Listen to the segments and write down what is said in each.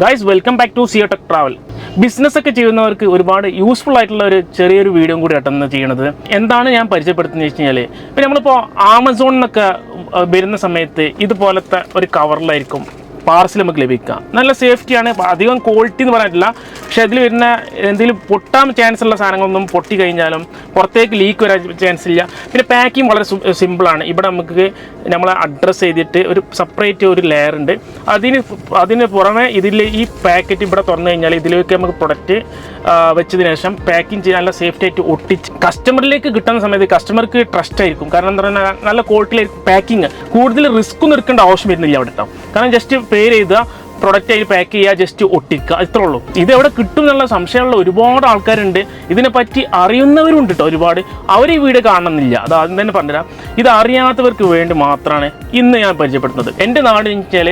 Guys, welcome back to HITECH Travel. Business ഒക്കെ ചെയ്യുന്നവർക്ക് ഒരുപാട് യൂസ്ഫുൾ ആയിട്ടുള്ള ഒരു ചെറിയൊരു വീഡിയോ കൂടി ആയിട്ടാണ് ചെയ്യുന്നത്. എന്താണ് ഞാൻ പരിചയപ്പെടുത്തുന്നത് വെച്ച് കഴിഞ്ഞാൽ ഇപ്പോൾ നമ്മളിപ്പോൾ ആമസോണിൽ നിന്നൊക്കെ വരുന്ന സമയത്ത് ഇതുപോലത്തെ ഒരു കവറിലായിരിക്കും പാർസൽ നമുക്ക് ലഭിക്കുക. നല്ല സേഫ്റ്റിയാണ്, അധികം ക്വാളിറ്റി എന്ന് പറയാനില്ല. പക്ഷേ അതിൽ വരുന്ന എന്തെങ്കിലും പൊട്ടാൻ ചാൻസ് ഉള്ള സാധനങ്ങളൊന്നും പൊട്ടി കഴിഞ്ഞാലും പുറത്തേക്ക് ലീക്ക് വരാൻ ചാൻസ് ഇല്ല. പിന്നെ പാക്കിങ് വളരെ സിമ്പിളാണ്. ഇവിടെ നമുക്ക് നമ്മളെ അഡ്രസ്സ് ചെയ്തിട്ട് ഒരു സെപ്പറേറ്റ് ഒരു ലെയർ ഉണ്ട്. അതിന് പുറമെ ഇതിൽ ഈ പാക്കറ്റ് ഇവിടെ തുറന്നു കഴിഞ്ഞാൽ ഇതിലേക്ക് നമുക്ക് പ്രൊഡക്റ്റ് വെച്ചതിന് ശേഷം പാക്കിങ് ചെയ്യാൻ നല്ല സേഫ്റ്റി ആയിട്ട് ഒട്ടിച്ച് കസ്റ്റമറിലേക്ക് കിട്ടുന്ന സമയത്ത് കസ്റ്റമർക്ക് ട്രസ്റ്റ് ആയിരിക്കും. കാരണം എന്താ പറയുക, നല്ല ക്വാളിറ്റിയിലായിരിക്കും പാക്കിങ്. കൂടുതൽ റിസ്ക് ഒന്നും എടുക്കേണ്ട ആവശ്യം വരുന്നില്ല അവിടെ കേട്ടോ. കാരണം ജസ്റ്റ് പേര് ചെയ്താൽ പ്രൊഡക്റ്റ് അതിൽ പാക്ക് ചെയ്യുക, ജസ്റ്റ് ഒട്ടിക്കുക, ഇത്രേ ഉള്ളൂ. ഇതെവിടെ കിട്ടും എന്നുള്ള സംശയമുള്ള ഒരുപാട് ആൾക്കാരുണ്ട്. ഇതിനെപ്പറ്റി അറിയുന്നവരുണ്ട് കേട്ടോ ഒരുപാട്. അവർ ഈ വീഡിയോ കാണണമെന്നില്ല, അത് ആദ്യം തന്നെ പറഞ്ഞുതരാം. ഇത് അറിയാത്തവർക്ക് വേണ്ടി മാത്രമാണ് ഇന്ന് ഞാൻ പരിചയപ്പെടുത്തുന്നത്. എൻ്റെ നാട് എന്ന് വെച്ചാൽ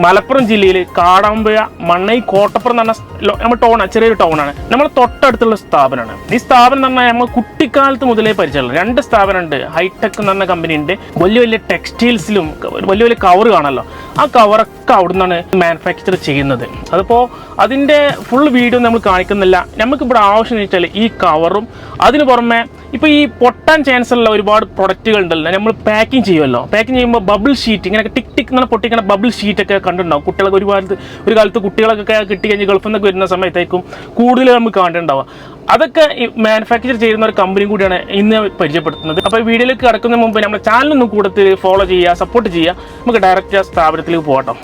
മലപ്പുറം ജില്ലയിൽ കാടാമ്പുഴ മണ്ണൈ കോട്ടപ്പുറം എന്ന് പറഞ്ഞ നമ്മൾ ടൗണാണ്, ചെറിയൊരു ടൗണാണ്. നമ്മൾ തൊട്ടടുത്തുള്ള സ്ഥാപനമാണ്. ഈ സ്ഥാപനം എന്ന് പറഞ്ഞാൽ നമ്മൾ കുട്ടിക്കാലത്ത് മുതലേ പരിചയമുള്ള 2 സ്ഥാപനമുണ്ട്. ഹൈടെക് എന്ന് പറഞ്ഞ കമ്പനി ഉണ്ട്. വലിയ വലിയ ടെക്സ്റ്റൈൽസിലും വലിയ വലിയ കവർ കാണാമല്ലോ, ആ കവറൊക്കെ അവിടെ നിന്നാണ് മാനുഫാക്ചർ ചെയ്യുന്നത്. അതിപ്പോൾ അതിൻ്റെ ഫുൾ വീഡിയോ നമ്മൾ കാണിക്കുന്നില്ല. നമുക്കിവിടെ ആവശ്യം എന്ന് വെച്ചാൽ ഈ കവറും അതിന് പുറമെ ഇപ്പോൾ ഈ പൊട്ടാൻ ചാൻസ് ഉള്ള ഒരുപാട് പ്രൊഡക്റ്റുകൾ ഉണ്ടല്ലോ, നമ്മൾ പാക്കിങ് ചെയ്യുമല്ലോ. പാക്കിങ് ചെയ്യുമ്പോൾ ബബിൾ ഷീറ്റ്, ഇങ്ങനെ ടിക് ടിക് എന്ന് പൊട്ടിക്കുന്ന ബബിൾ ഷീറ്റൊക്കെ കണ്ടിട്ടുണ്ടാവും. കുട്ടികളൊക്കെ ഒരു കാലത്ത് കുട്ടികളൊക്കെ കിട്ടി കഴിഞ്ഞ് ഗൾഫിൽ നിന്നൊക്കെ വരുന്ന സമയത്തേക്കും കൂടുതൽ നമുക്ക് കണ്ടിട്ടുണ്ടാവുക. അതൊക്കെ മാനുഫാക്ചർ ചെയ്യുന്ന ഒരു കമ്പനി കൂടിയാണ് ഇന്ന് പരിചയപ്പെടുത്തുന്നത്. അപ്പോൾ ഈ വീഡിയോയിലേക്ക് കിടക്കുന്നതിന് മുമ്പ് നമ്മുടെ ചാനലൊന്നും കൂടുതൽ ഫോളോ ചെയ്യുക, സപ്പോർട്ട് ചെയ്യുക. നമുക്ക് ഡയറക്റ്റ് ആ സ്ഥാപനത്തിലേക്ക് പോകട്ടോ.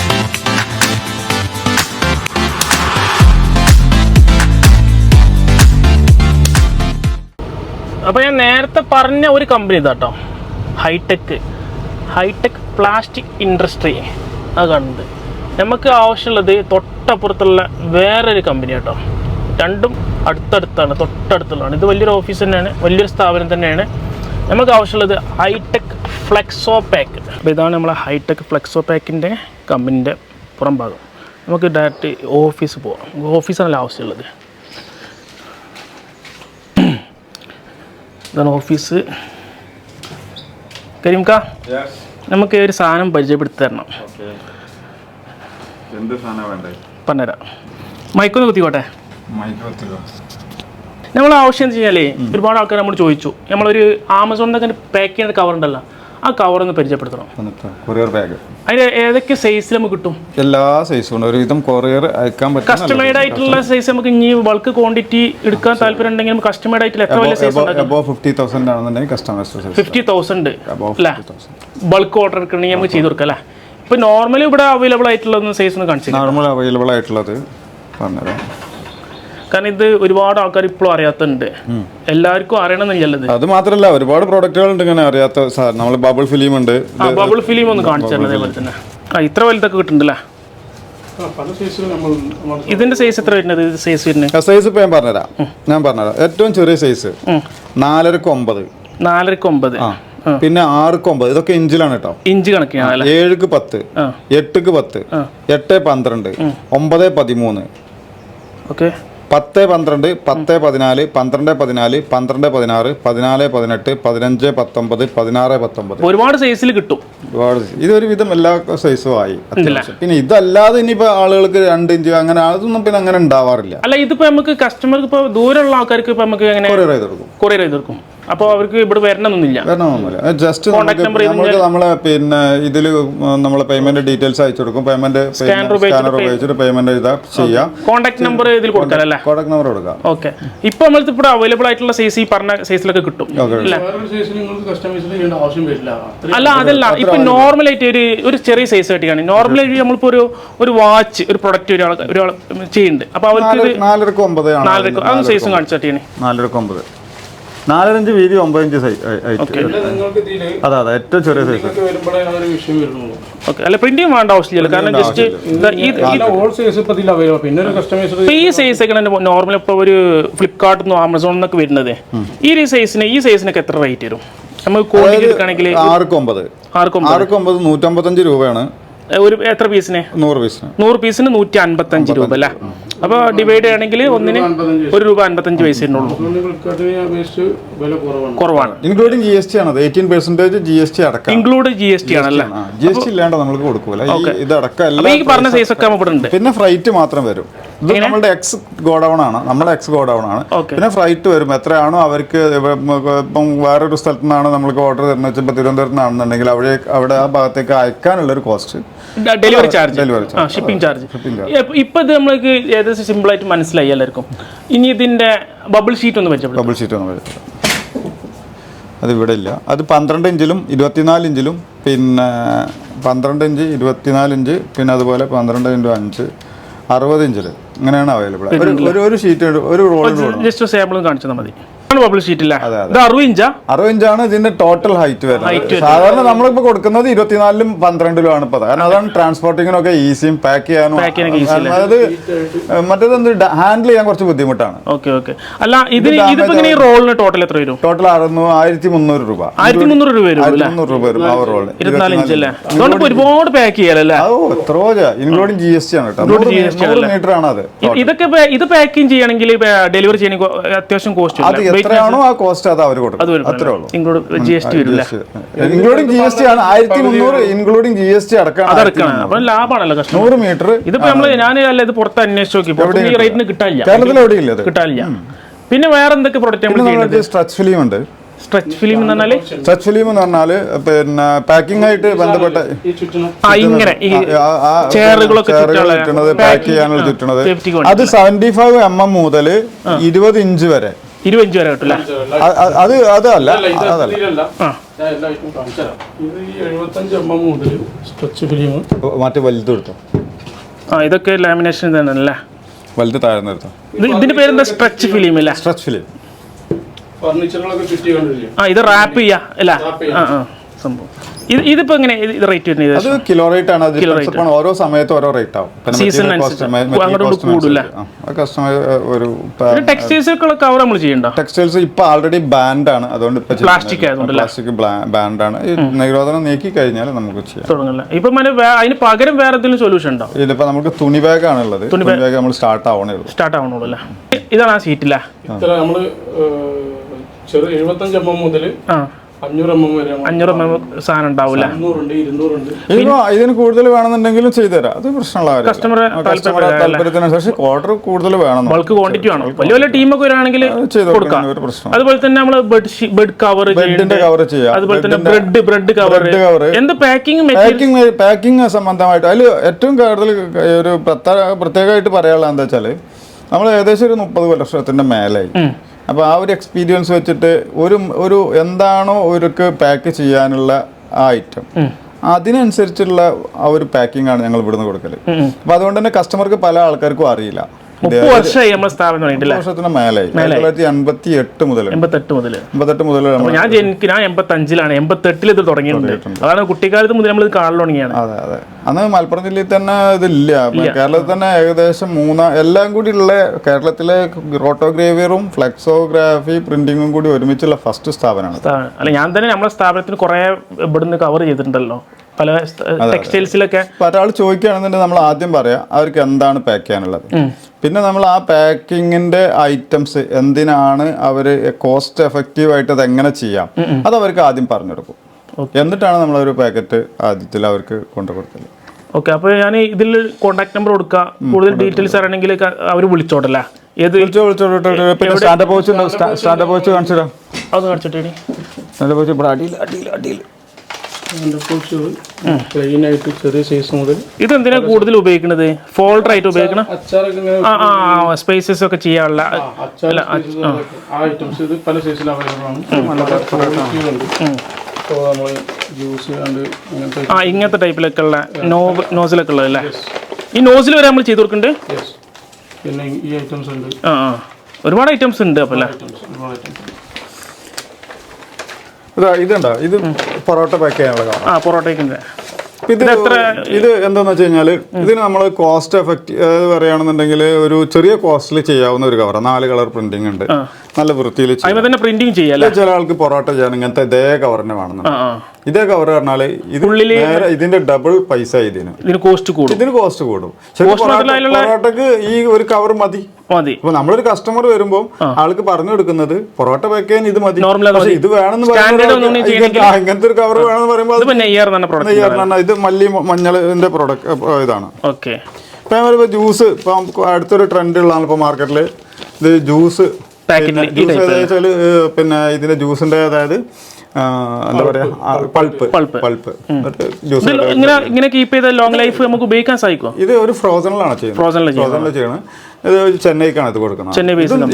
അപ്പോൾ ഞാൻ നേരത്തെ പറഞ്ഞ ഒരു കമ്പനി ഇതാട്ടോ, ഹൈടെക് പ്ലാസ്റ്റിക് ഇൻഡസ്ട്രി. അത് കണ്ടത് നമുക്ക് ആവശ്യമുള്ളത് തൊട്ടപ്പുറത്തുള്ള വേറൊരു കമ്പനി കേട്ടോ. രണ്ടും അടുത്തടുത്താണ്, തൊട്ടടുത്തുള്ളതാണ്. ഇത് വലിയൊരു ഓഫീസ് തന്നെയാണ്, വലിയൊരു സ്ഥാപനം തന്നെയാണ്. നമുക്ക് ആവശ്യമുള്ളത് ഹൈടെക് ഫ്ലെക്സോ പാക്ക്. അപ്പോൾ ഇതാണ് നമ്മളെ ഹൈടെക് ഫ്ലെക്സോ പാക്കിൻ്റെ കമ്പനിൻ്റെ പുറം ഭാഗം. നമുക്ക് ഡയറക്റ്റ് ഓഫീസ് പോകാം. ഓഫീസാണല്ലോ ആവശ്യമുള്ളത്. ഇതാണ് ഓഫീസ്. കരീംക്ക, നമുക്ക് ഒരു സാധനം പരിചയപ്പെടുത്തി തരണം. പറഞ്ഞുതരാം. മൈക്കൊന്ന് കുത്തിക്കോട്ടെ. നമ്മൾ ആവശ്യം എന്ന് വെച്ചാൽ ഒരുപാട് ആൾക്കാർ നമ്മൾ ചോദിച്ചു, നമ്മളൊരു ആമസോണിൽ നിന്നൊക്കെ പാക്ക് ചെയ്യുന്ന കവർ ഉണ്ടല്ലോ, ആ കവറൊന്ന് പരിചയപ്പെടുത്തണം. കൊറിയർ ബാഗ് അതിന് ഏതൊക്കെ സൈസിൽ നമുക്ക് കിട്ടും? എല്ലാ സൈസും ഉണ്ട്. ഒരുവിധം കൊറിയർ അയക്കാൻ പറ്റും. കസ്റ്റമൈഡ് ആയിട്ടുള്ള സൈസ് നമുക്ക് ഇനി ബൾക്ക് ക്വാണ്ടിറ്റി എടുക്കാൻ താല്പര്യം ഉണ്ടെങ്കിൽ നമുക്ക് കസ്റ്റമൈഡ് ആയിട്ടുള്ള എത്ര വലിയ സൈസ് അബോവ് 50,000 ആണെന്നുണ്ടെങ്കിൽ കസ്റ്റമൈസ്ഡ് സൈസ് 50,000 അല്ലേ? ബൾക്ക് ഓർഡർ എടുക്കണമെങ്കിൽ നമുക്ക് ചെയ്ത് കൊടുക്കാം അല്ലേ? ഇപ്പൊ നോർമലി ഇവിടെ അവൈലബിൾ ആയിട്ടുള്ള സൈസ് ഒന്ന് കാണിച്ചു. നോർമൽ അവൈലബിൾ ആയിട്ടുള്ളത് പറഞ്ഞുതരാം. കാരണം ഇത് ഒരുപാട് ആൾക്കാർ ഇപ്പോഴും അറിയാത്തുണ്ട്, എല്ലാവർക്കും അറിയണമെന്നില്ലത്. അത് മാത്രമല്ല ഒരുപാട് പ്രോഡക്റ്റുകൾ ഉണ്ട് ഇങ്ങനെ അറിയാത്ത. നമ്മൾ ബബിൾ ഫിലിം ഉണ്ട്. ബബിൾ ഫിലിം ഒന്ന് കാണിച്ചു തരണം. അതേപോലെ തന്നെ ഇത്ര വലുതൊക്കെ കിട്ടുന്നുണ്ടല്ലേ? ഇതിന്റെ സൈസ് എത്ര വരുന്നത്? സൈസ് ഇപ്പൊ ഞാൻ പറഞ്ഞുതരാം. ഏറ്റവും ചെറിയ സൈസ് 4-ക്ക് 9, 4-ക്ക് 9, പിന്നെ 6-ക്ക് 9. ഇതൊക്കെ ഇഞ്ചിലാണ് കേട്ടോ, ഇഞ്ച് കണക്കാണ്. 7-ക്ക് 10, 8-ക്ക് 10, 8-12, 9-13, ഓക്കെ, 10-12, 10-14, 12-14, 12-16, 14-18, 15-19, 16-19. ഒരുപാട് സൈസിൽ കിട്ടും. ഇതൊരു വിധം എല്ലാ സൈസും ആയി. പിന്നെ ഇതല്ലാതെ ഇനിയിപ്പോ ആളുകൾക്ക് 2 ഇഞ്ച് അങ്ങനെ അതൊന്നും പിന്നെ അങ്ങനെ ഉണ്ടാവാറില്ല. അല്ല, ഇതിപ്പോ നമുക്ക് കസ്റ്റമർക്ക് ഇപ്പൊ ദൂരമുള്ള ആൾക്കാർക്ക് ഇപ്പൊ നമുക്ക് കൊറിയർ ചെയ്ത് കൊടുക്കും. അപ്പോൾ അവർക്ക് ഇവിടെ വരണമെന്നില്ല. ജസ്റ്റ് നമ്മളെ പിന്നെ ഇതിൽ നമ്മളെ പേയ്മെന്റ് ഡീറ്റെയിൽസ് അയച്ചു കൊടുക്കും. പേയ്മെന്റ് സ്കാനർ ഉപയോഗിച്ചിട്ട് പേയ്മെന്റ് ചെയ്യാം. കോൺടാക്ട് നമ്പർ ഇതിൽ കൊടുക്കാം അല്ലേ? കോൺടാക്ട് നമ്പർ കൊടുക്കാം. ഓക്കെ. ഇപ്പൊ നമ്മൾക്ക് ഇവിടെ അവൈലബിൾ ആയിട്ടുള്ള സൈസ് ഈ പറഞ്ഞ സൈസിലൊക്കെ കിട്ടും. അല്ല, അതല്ല, ഇപ്പൊ നോർമലായിട്ട് ഒരു ചെറിയ സൈസ് ആയിട്ടാണ്. നോർമലായിട്ട് നമ്മളിപ്പോ ഒരു വാച്ച്, ഒരു പ്രൊഡക്റ്റ് ഒരാൾ ചെയ്യുന്നുണ്ട്. അപ്പൊ അവർക്ക് 4-ക്ക് 9 4-ക്ക് സൈസും കാണിച്ചാണ്. 4-ക്ക് 9, 4 ഇഞ്ച് വീതി, 9 ഇഞ്ച് അതെ ഏറ്റവും ചെറിയ സൈസ്. അല്ല, പ്രിന്റിങ് വേണ്ട ആവശ്യമില്ല. കാരണം ജസ്റ്റ് ഈ സൈസ് ഒക്കെ നോർമൽ ഇപ്പോൾ ഒരു ഫ്ലിപ്കാർട്ടിൽ നിന്നോ ആമസോണിൽ നിന്നൊക്കെ വരുന്നത്. ഈ സൈസിനൊക്കെ എത്ര റേറ്റ് വരും? നമുക്ക് ക്വാണ്ടിറ്റി എടുക്കുകയാണെങ്കിൽ 6-ക്ക് 9 155 രൂപയാണ്. ഒരു എത്ര പീസിന്? 100 പീസിന് 155 രൂപ അല്ലേ? അപ്പോൾ ഡിവൈഡ് ചെയ്യണമെങ്കിൽ ഒന്നിന് ₹1.55 ഉള്ളൂ. കുറവാണ്. ഇൻക്ലൂഡിംഗ് GST ആണ്. 18% GST അടക്കം. ഇൻക്ലൂഡ് GST ആണല്ലേ? GST ഇല്ലാണ്ട് നമുക്ക് കൊടുക്കൂല. ഇത് അടക്കം ഈ പറഞ്ഞ സൈസ് ഒക്കെ ഇവിടെ ഉണ്ട്. പിന്നെ ഫ്രൈറ്റ് മാത്രം വരും. ഇത് നമ്മുടെ എക്സ് ഗോഡൌൺ ആണ്. പിന്നെ ഫ്ലൈറ്റ് വരും. എത്രയാണോ അവർക്ക് ഇപ്പം വേറൊരു സ്ഥലത്തു നിന്നാണ് നമ്മൾക്ക് ഓർഡർ തരുന്നത്, ഇപ്പോൾ തിരുവനന്തപുരത്ത് നിന്നാണെന്നുണ്ടെങ്കിൽ അവിടെ ആ ഭാഗത്തേക്ക് അയക്കാനുള്ള ഒരു cost, delivery charge, shipping charge. ഇപ്പൊ ഇത് നമ്മൾക്ക് ഏകദേശം സിമ്പിൾ ആയിട്ട് മനസ്സിലായി എല്ലാവർക്കും. ഇനി ഇതിന്റെ ബബിൾ ഷീറ്റ് ഒന്ന് വെച്ചു. അത് ഇവിടെ ഇല്ല. അത് 12 ഇഞ്ചിലും 24 ഇഞ്ചിലും പിന്നെ 12 ഇഞ്ച് 24 ഇഞ്ച് പിന്നെ അതുപോലെ 12x5 60 ഇഞ്ചിൽ ഇങ്ങനെയാണ് അവൈലബിൾ. ഒരു ഷീറ്റ് ഒരു റോൾ ജസ്റ്റ് സാമ്പിളും കാണിച്ചാൽ മതി. ബബിൾ ഷീറ്റ് ഇല്ല. ഇത് 60 ഇഞ്ചാണ് ഇതിന്റെ ടോട്ടൽ ഹൈറ്റ് വരുന്നത്. സാധാരണ നമ്മളിപ്പോ കൊടുക്കുന്നത് 24-ലും 12-ലും ആണ് ഇപ്പൊ. കാരണം അതാണ് ട്രാൻസ്പോർട്ടിങ്ങിനൊക്കെ ഈസിയും പാക്ക് ചെയ്യാനും. അതായത് മറ്റേത് ഹാൻഡിൽ ചെയ്യാൻ കുറച്ച് ബുദ്ധിമുട്ടാണ്. അല്ല ഇതിന് റോളിന് ടോട്ടൽ എത്ര വരും? ടോട്ടൽ 1300 രൂപ. 1300 രൂപ വരും. 1300 രൂപ വരും ആ റോളിന്. 24 ഇഞ്ച് അല്ലേ? അതുകൊണ്ട് ഒരുപാട് പാക്ക് ചെയ്യാലല്ലേ? എത്രയോ ഇൻക്ലൂഡിംഗ് GST ആണ് കേട്ടോ. 100 മീറ്റർ ആണ് അത്. ഇത് പാക്കിംഗ് ചെയ്യണമെങ്കിൽ ഡെലിവറി ചെയ്യണമെങ്കിൽ അത്യാവശ്യം കോസ്റ്റ് എത്രയാണോ ആ കോസ്റ്റ് അത് അവർ കൊടുക്കും. അത്രേ ഉള്ളൂ. GST വരില്ല. ഇൻക്ലൂഡിംഗ് GST ആണ് 1300 ഇൻക്ലൂഡിംഗ് GST അടക്കം. അപ്പൊ ലാഭമാണല്ലോ. 100 മീറ്റർ. ഇതിപ്പോ ഞാൻ ഇത് പുറത്ത് അന്വേഷിച്ച് നോക്കി ഈ റേറ്റിന് കിട്ടാനില്ല. കേരളത്തിൽ എവിടെയില്ല, കിട്ടാനില്ല. പിന്നെ വേറെ എന്തൊക്കെ പ്രൊഡക്റ്റ്? സ്ട്രെച്ച് ഫിലിം ഉണ്ട്. സ്ട്രെച്ച് ഫിലിം എന്ന് പറഞ്ഞാൽ പിന്നെ പാക്കിംഗ് ആയിട്ട് ബന്ധപ്പെട്ട ഇങ്ങനെ ചെയറുകളൊക്കെ പാക്ക് ചെയ്യാനുള്ള ചുറ്റണത്. അത് 75 mm മുതൽ 20 ഇഞ്ച് വരെ. 20 ഇഞ്ച് വരെ കിട്ടില്ല. അതല്ല മറ്റേ വലുത് എടുത്തോ. ഇതൊക്കെ ലാമിനേഷൻ തന്നെയല്ലേ? വലുത് താഴ്ന്നു എടുത്തോ. ഇതിന്റെ പേരെന്താ? സ്ട്രെച്ച് ഫിലിം അല്ലേ? Stretch film. ഇത് റാപ്പ് ചെയ്യാ അല്ല സംഭവം. ഇതിപ്പോ എങ്ങനെ റേറ്റ് വരുന്നത്? അത് കിലോ റേറ്റ് ആണ്. ഓരോ സമയത്ത് ഓരോ റേറ്റ് ആവും. ടെക്സ്റ്റൈൽസ് കവർ നമ്മൾ ചെയ്യണ്ടോ? ടെക്സ്റ്റൈൽസ് ഇപ്പൊ ആൾറെഡി ബാൻഡ് ആണ്. അതുകൊണ്ട് പ്ലാസ്റ്റിക് ബാൻഡ് ആണ്. നിരോധനം നീക്കി കഴിഞ്ഞാൽ നമുക്ക് ചെയ്യാം. ഇപ്പൊ അതിന് പകരം വേറെ എന്തെങ്കിലും സൊല്യൂഷൻ ഉണ്ടോ? ഇതിപ്പോ നമുക്ക് തുണി ബാഗ് ആണുള്ളത്. തുണി ബാഗ് നമ്മൾ സ്റ്റാർട്ട് ആവണുള്ളൂ അല്ലേ? ഇതാണ് ആ സീറ്റില്ല. 75 mm മുതൽ 500 mm വരെ 500 mm സാധനം ഉണ്ടാവില്ല. 200 ഉണ്ട്. ഇതിന് കൂടുതൽ വേണമെന്നുണ്ടെങ്കിലും ചെയ്തുതരാം. അത് പ്രശ്നമുള്ള താല്പര്യത്തിനനുസരിച്ച് ഓർഡർ കൂടുതൽ വേണം. ബൾക്ക് ക്വാണ്ടിറ്റി വേണം. വലിയ വലിയ ടീമൊക്കെ വരികയാണെങ്കിൽ കൊടുക്കാം. അതുപോലെ തന്നെ നമ്മൾ ബെഡ് കവർ ചെയ്യാം. അതുപോലെ തന്നെ ബ്രെഡ് കവർ. എന്ത് പാക്കിംഗ് സംബന്ധമായിട്ട് അതിൽ ഏറ്റവും കൂടുതൽ ഒരു പ്രത്യേകമായിട്ട് പറയാനുള്ളത് എന്താ വെച്ചാൽ നമ്മൾ ഏകദേശം ഒരു 30 വർഷത്തിന്റെ മേലായി. അപ്പോൾ ആ ഒരു എക്സ്പീരിയൻസ് വെച്ചിട്ട് ഒരു എന്താണോ അവർക്ക് പാക്ക് ചെയ്യാനുള്ള ആ ഐറ്റം അതിനനുസരിച്ചുള്ള ആ ഒരു പാക്കിംഗ് ആണ് ഞങ്ങൾ ഇവിടുന്ന് കൊടുക്കൽ. അപ്പോൾ അതുകൊണ്ട് തന്നെ കസ്റ്റമർക്ക് പല ആൾക്കാർക്കും അറിയില്ല. 30 വർഷമായി നമ്മുടെ സ്ഥാപനം തുടങ്ങിയിട്ടില്ല. 30 വർഷത്തിന് മേലായി. 1988 മുതൽ ഞാൻ 85-ലാണ്. 88 ഇത് തുടങ്ങിയിട്ടുണ്ട്. അതാണ് കുട്ടിക്കാലത്ത് മുതൽ നമ്മൾ ഇത് കാണൽ തുടങ്ങിയാണ്. അതെ. അന്ന് മലപ്പുറം ജില്ലയിൽ തന്നെ ഇതില്ല. കേരളത്തിൽ തന്നെ ഏകദേശം എല്ലാം കൂടി ഉള്ള കേരളത്തിലെ റോട്ടോഗ്രേവിയറും ഫ്ലെക്സോഗ്രാഫി പ്രിന്റിങ്ങും കൂടി ഒരുമിച്ചുള്ള ഫസ്റ്റ് സ്ഥാപനമാണ്. അല്ല, ഞാൻ തന്നെ നമ്മുടെ സ്ഥാപനത്തിന് കുറെ ഇവിടുന്ന് കവർ ചെയ്തിട്ടുണ്ടല്ലോ പല ടെക്സ്റ്റൈൽസിലൊക്കെ. ഒരാൾ ചോദിക്കുകയാണെന്നുണ്ടെങ്കിൽ നമ്മൾ ആദ്യം പറയാം അവർക്ക് എന്താണ് പാക്ക് ചെയ്യാനുള്ളത്. പിന്നെ നമ്മൾ ആ പാക്കിങ്ങിന്റെ ഐറ്റംസ് എന്തിനാണ് അവർ കോസ്റ്റ് എഫക്റ്റീവ് ആയിട്ട് അത് എങ്ങനെ ചെയ്യാം അത് അവർക്ക് ആദ്യം പറഞ്ഞു കൊടുക്കും. എന്നിട്ടാണ് നമ്മളൊരു പാക്കറ്റ് ആദ്യത്തിൽ അവർക്ക് കൊണ്ടു കൊടുക്കല്. ഓക്കെ. അപ്പോൾ ഞാൻ ഇതിൽ കോൺടാക്ട് നമ്പർ കൊടുക്കുക. കൂടുതൽ ഡീറ്റെയിൽസ് അറിയണമെങ്കിൽ അവർ വിളിച്ചോട്ടല്ലേ? പിന്നെ സ്റ്റാൻഡപ്പ് വാച്ച് കാണിച്ചിടാം. അത് കാണിച്ചിട്ടേ അടിയിൽ ചെറിയ സൈസ് മുതൽ. ഇതെന്തിനാ കൂടുതൽ ഉപയോഗിക്കുന്നത്? ഫോൾഡർ ആയിട്ട് ഉപയോഗിക്കണം. സ്പേസസ് ഒക്കെ ചെയ്യാനുള്ള ഐറ്റംസ് ഇത് പല സൈസിൽ അവൈലബിൾ ആണ്. ഇങ്ങനത്തെ ടൈപ്പിലൊക്കെ ഉള്ള നോസിലൊക്കെ ഉള്ളത് അല്ലേ? ഈ നോസിൽ വരെ നമ്മൾ ചെയ്ത് കൊടുക്കുന്നുണ്ട്. പിന്നെ ഈ ഐറ്റംസ് ഉണ്ട്. ഒരുപാട് ഐറ്റംസ് ഉണ്ട്. അപ്പോൾ അല്ലേ ഇതുണ്ടോ? ഇത് പൊറോട്ട പാക്ക് ചെയ്യാനുള്ള പൊറോട്ടയ്ക്ക്. ഇത് എന്താന്ന് വെച്ച് കഴിഞ്ഞാൽ ഇതിന് നമ്മൾ കോസ്റ്റ് എഫക്റ്റീവ് പറയുകയാണെന്നുണ്ടെങ്കിൽ ഒരു ചെറിയ കോസ്റ്റിൽ ചെയ്യാവുന്ന ഒരു കവർ. 4 കളർ പ്രിന്റിംഗ് ഉണ്ട്. നല്ല വൃത്തിയിൽ പ്രിന്റിംഗ് ചെയ്യാം. ചില ആൾക്ക് പൊറോട്ട ചെയ്യാൻ ഇങ്ങനത്തെ ഇതേ കവറിനെ വേണം. ഇതേ കവർ പറഞ്ഞാൽ ഇത് നേരെ ഇതിന്റെ ഡബിൾ പൈസ ഇതിന് കോസ്റ്റ് കൂടും. പൊറോട്ടക്ക് ഈ ഒരു കവർ മതി. അപ്പൊ നമ്മളൊരു കസ്റ്റമർ വരുമ്പോൾ ആൾക്ക് പറഞ്ഞു കൊടുക്കുന്നത് പൊറോട്ട പാക്ക് ചെയ്യാൻ ഇത് മതി, പക്ഷെ ഇത് വേണമെന്ന് പറയുമ്പോൾ ഇങ്ങനത്തെ ഒരു കവർ വേണമെന്ന് പറയുമ്പോൾ ഇത് മല്ലി മഞ്ഞളിന്റെ പ്രോഡക്റ്റ് ഇതാണ്. ഇപ്പൊ ഞാൻ പറയുമ്പോ ജ്യൂസ് ഇപ്പൊ അടുത്തൊരു ട്രെൻഡ് ഉള്ളതാണ് ഇപ്പൊ മാർക്കറ്റില്. ഇത് ജ്യൂസ് പിന്നെ ഇതിന്റെ ജ്യൂസിന്റെ അതായത് എന്താ പറയാ പൾപ്പ് ഇങ്ങനെ കീപ്പ് ചെയ്ത ലോങ് ലൈഫ് നമുക്ക് ഉപയോഗിക്കാൻ സാധിക്കും. ഇത് ഒരു ഫ്രോസണിലാണ് ചെയ്യുന്നത്. ഇത് ചെന്നൈക്കാണ് ഇത് കൊടുക്കുന്നത്.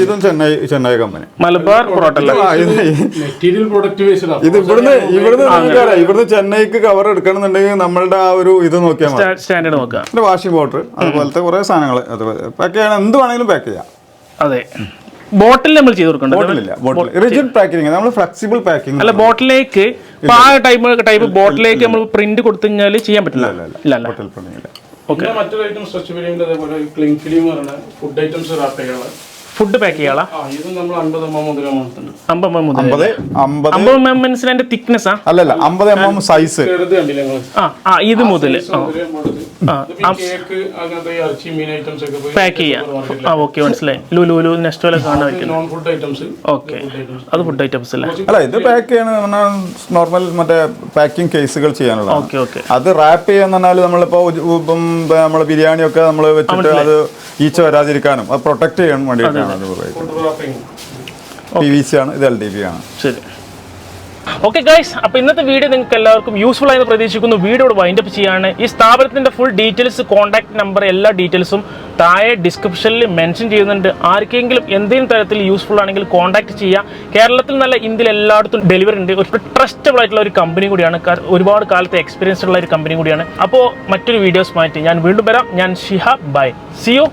ഇതും ചെന്നൈ കമ്പനി മലബാർ പൊറോട്ട. ഇത് ഇവിടുന്ന് ചെന്നൈക്ക് കവർ എടുക്കണമെന്നുണ്ടെങ്കിൽ നമ്മളുടെ ആ ഒരു ഇത് നോക്കിയാൽ മതി. സ്റ്റാൻഡേർഡ് നോക്കാം. വാഷിംഗ് പൗഡർ അതുപോലത്തെ കുറെ സാധനങ്ങൾ പാക്ക് ചെയ്യാൻ എന്ത് വേണമെങ്കിലും പാക്ക് ചെയ്യാം. അതെ, ബോട്ടിൽ നമ്മൾ ചെയ്ത് കൊടുക്കണ്ട. റിജിഡ് പാക്കിംഗ്, നമ്മൾ ഫ്ലെക്സിബിൾ പാക്കിംഗ് അല്ല. ബോട്ടിലേക്ക് ടൈപ്പ് ബോട്ടിലേക്ക് നമ്മൾ പ്രിന്റ് കൊടുത്തു കഴിഞ്ഞാൽ ചെയ്യാൻ പറ്റില്ല. മറ്റൊരു ഐറ്റം സ്ട്രെച്ച് ഫിലിമിന്റെ അതേപോലെ ക്ലിംഗ് ഫിലിം പറഞ്ഞ ഫുഡ് ഐറ്റംസ് റാപ്പ് ചെയ്യാനുള്ള ഫുഡ് പാക്ക് ചെയ്യാളാ. ഇത് നമ്മൾ 50 mm മുതൽ 50 mm തിക്നെസ് അല്ലല്ല 50 mm സൈസ്. ഇത് മുതൽ പാക്ക് ചെയ്യാം. ഓക്കെ, മനസ്സിലായി. ലുലു നെസ്റ്റോലെ കാണാൻ. ഓക്കെ, അത് ഫുഡ് ഐറ്റംസ് അല്ലേ? അല്ല, ഇത് പാക്ക് ചെയ്യണ നോർമൽ മറ്റേ പാക്കിംഗ് കേസുകൾ ചെയ്യാനുള്ള. അത് റാപ്പ് ചെയ്യാന്ന് പറഞ്ഞാൽ നമ്മളിപ്പോ നമ്മള് ബിരിയാണി ഒക്കെ നമ്മൾ വെച്ചിട്ട് അത് ഈച്ച വരാതിരിക്കാനും അത് പ്രൊട്ടക്ട് ചെയ്യാൻ വേണ്ടിയിട്ടാണ്. PVC ആണ്, ഇത് LDP ആണ്. ശരി, ഓക്കെ ഗൈസ്. അപ്പോൾ ഇന്നത്തെ വീഡിയോ നിങ്ങൾക്ക് എല്ലാവർക്കും യൂസ്ഫുൾ ആയെന്ന് പ്രതീക്ഷിക്കുന്നു. വീഡിയോ വൈൻഡപ്പ് ചെയ്യാണ്. ഈ സ്ഥാപനത്തിൻ്റെ ഫുൾ ഡീറ്റെയിൽസ്, കോൺടാക്ട് നമ്പർ, എല്ലാ ഡീറ്റെയിൽസും താഴെ ഡിസ്ക്രിപ്ഷനിൽ മെൻഷൻ ചെയ്യുന്നുണ്ട്. ആർക്കെങ്കിലും എന്തെങ്കിലും തരത്തിൽ യൂസ്ഫുൾ ആണെങ്കിൽ കോൺടാക്ട് ചെയ്യുക. കേരളത്തിൽ നല്ല ഇന്ത്യയിൽ എല്ലായിടത്തും ഡെലിവറി ഉണ്ട്. ഒരു ട്രസ്റ്റബിൾ ആയിട്ടുള്ള ഒരു കമ്പനി കൂടിയാണ്. ഒരുപാട് കാലത്തെ എക്സ്പീരിയൻസ് ഉള്ള ഒരു കമ്പനി കൂടിയാണ്. അപ്പോൾ മറ്റൊരു വീഡിയോസുമായിട്ട് ഞാൻ വീണ്ടും വരാം. ഞാൻ ഷിഹാബ്. By, C U.